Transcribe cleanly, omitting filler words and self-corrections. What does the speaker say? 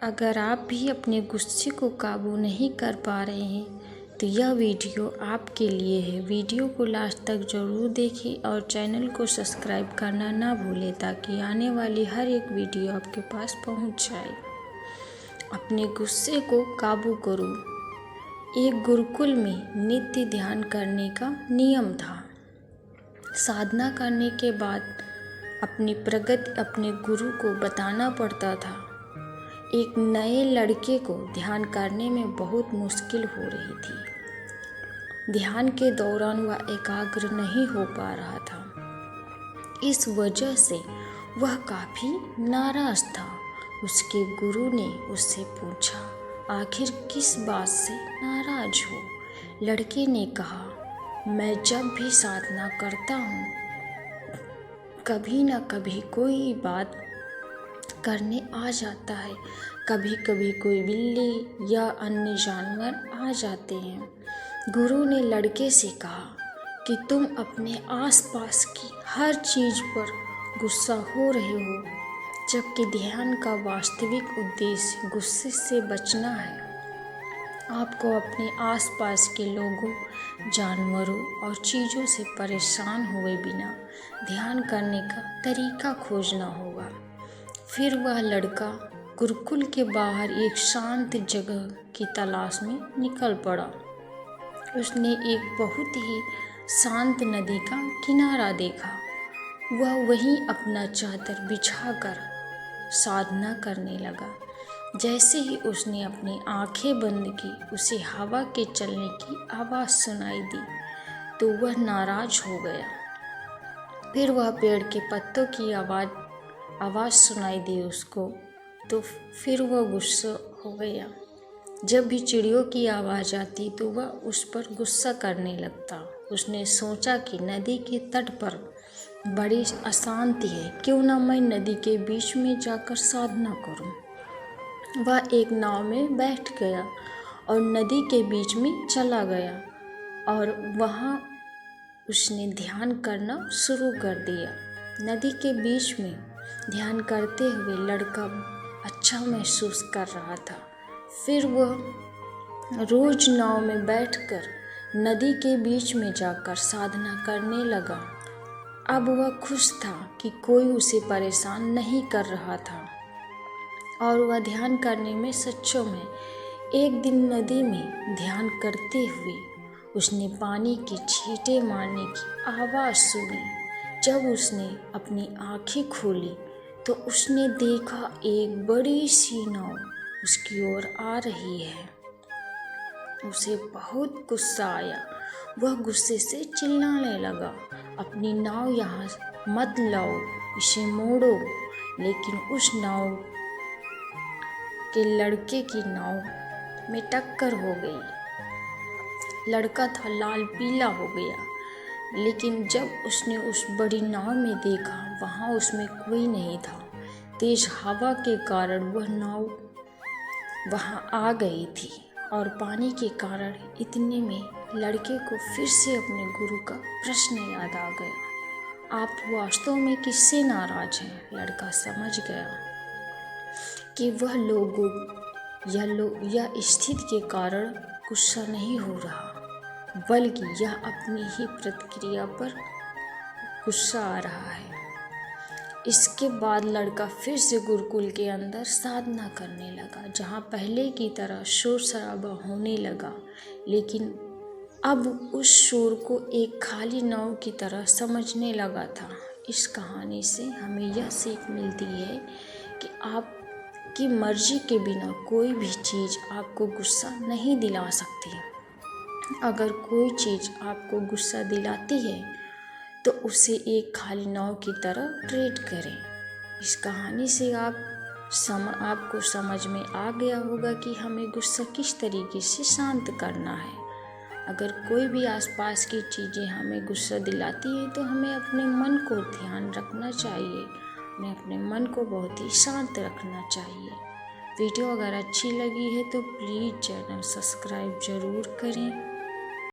अगर आप भी अपने गुस्से को काबू नहीं कर पा रहे हैं तो यह वीडियो आपके लिए है। वीडियो को लास्ट तक ज़रूर देखें और चैनल को सब्सक्राइब करना ना भूलें ताकि आने वाली हर एक वीडियो आपके पास पहुंच जाए। अपने गुस्से को काबू करो। एक गुरुकुल में नित्य ध्यान करने का नियम था। साधना करने के बाद अपनी प्रगति अपने गुरु को बताना पड़ता था। एक नए लड़के को ध्यान करने में बहुत मुश्किल हो रही थी। ध्यान के दौरान वह एकाग्र नहीं हो पा रहा था। इस वजह से वह काफ़ी नाराज था। उसके गुरु ने उससे पूछा, आखिर किस बात से नाराज हो? लड़के ने कहा, मैं जब भी साधना करता हूँ कभी न कभी कोई बात करने आ जाता है। कभी कभी कोई बिल्ली या अन्य जानवर आ जाते हैं। गुरु ने लड़के से कहा कि तुम अपने आसपास की हर चीज़ पर गुस्सा हो रहे हो, जबकि ध्यान का वास्तविक उद्देश्य गुस्से से बचना है। आपको अपने आसपास के लोगों, जानवरों और चीज़ों से परेशान हुए बिना ध्यान करने का तरीका खोजना होगा। फिर वह लड़का गुरुकुल के बाहर एक शांत जगह की तलाश में निकल पड़ा। उसने एक बहुत ही शांत नदी का किनारा देखा। वह वहीं अपना चादर बिछाकर साधना करने लगा। जैसे ही उसने अपनी आंखें बंद की, उसे हवा के चलने की आवाज़ सुनाई दी तो वह नाराज हो गया। फिर वह पेड़ के पत्तों की आवाज़ सुनाई दी उसको तो फिर वह गुस्सा हो गया। जब भी चिड़ियों की आवाज़ आती तो वह उस पर गुस्सा करने लगता। उसने सोचा कि नदी के तट पर बड़ी अशांति है, क्यों ना मैं नदी के बीच में जाकर साधना करूं। वह एक नाव में बैठ गया और नदी के बीच में चला गया और वहाँ उसने ध्यान करना शुरू कर दिया। नदी के बीच में ध्यान करते हुए लड़का अच्छा महसूस कर रहा था। फिर वह रोज नाव में बैठकर नदी के बीच में जाकर साधना करने लगा। अब वह खुश था कि कोई उसे परेशान नहीं कर रहा था और वह ध्यान करने में सक्षम है। एक दिन नदी में ध्यान करते हुए उसने पानी की छींटे मारने की आवाज़ सुनी। जब उसने अपनी आँखें खोली तो उसने देखा एक बड़ी सी नाव उसकी ओर आ रही है। उसे बहुत गुस्सा आया। वह गुस्से से चिल्लाने लगा, अपनी नाव यहाँ मत लाओ, इसे मोड़ो। लेकिन उस नाव के लड़के की नाव में टक्कर हो गई। लड़का था लाल पीला हो गया, लेकिन जब उसने उस बड़ी नाव में देखा वहाँ उसमें कोई नहीं था। तेज हवा के कारण वह नाव वहाँ आ गई थी और पानी के कारण इतने में लड़के को फिर से अपने गुरु का प्रश्न याद आ गया, आप वास्तव में किससे नाराज हैं? लड़का समझ गया कि वह लोगों या स्थिति के कारण गुस्सा नहीं हो रहा, बल्कि यह अपनी ही प्रतिक्रिया पर गुस्सा आ रहा है। इसके बाद लड़का फिर से गुरुकुल के अंदर साधना करने लगा, जहाँ पहले की तरह शोर शराबा होने लगा, लेकिन अब उस शोर को एक खाली नाव की तरह समझने लगा था। इस कहानी से हमें यह सीख मिलती है कि आपकी मर्जी के बिना कोई भी चीज़ आपको गुस्सा नहीं दिला सकती। अगर कोई चीज़ आपको गुस्सा दिलाती है तो उसे एक खाली नाव की तरह ट्रीट करें। इस कहानी से आपको समझ में आ गया होगा कि हमें गुस्सा किस तरीके से शांत करना है। अगर कोई भी आसपास की चीज़ें हमें गुस्सा दिलाती हैं तो हमें अपने मन को ध्यान रखना चाहिए, हमें अपने मन को बहुत ही शांत रखना चाहिए। वीडियो अगर अच्छी लगी है तो प्लीज़ चैनल सब्सक्राइब ज़रूर करें।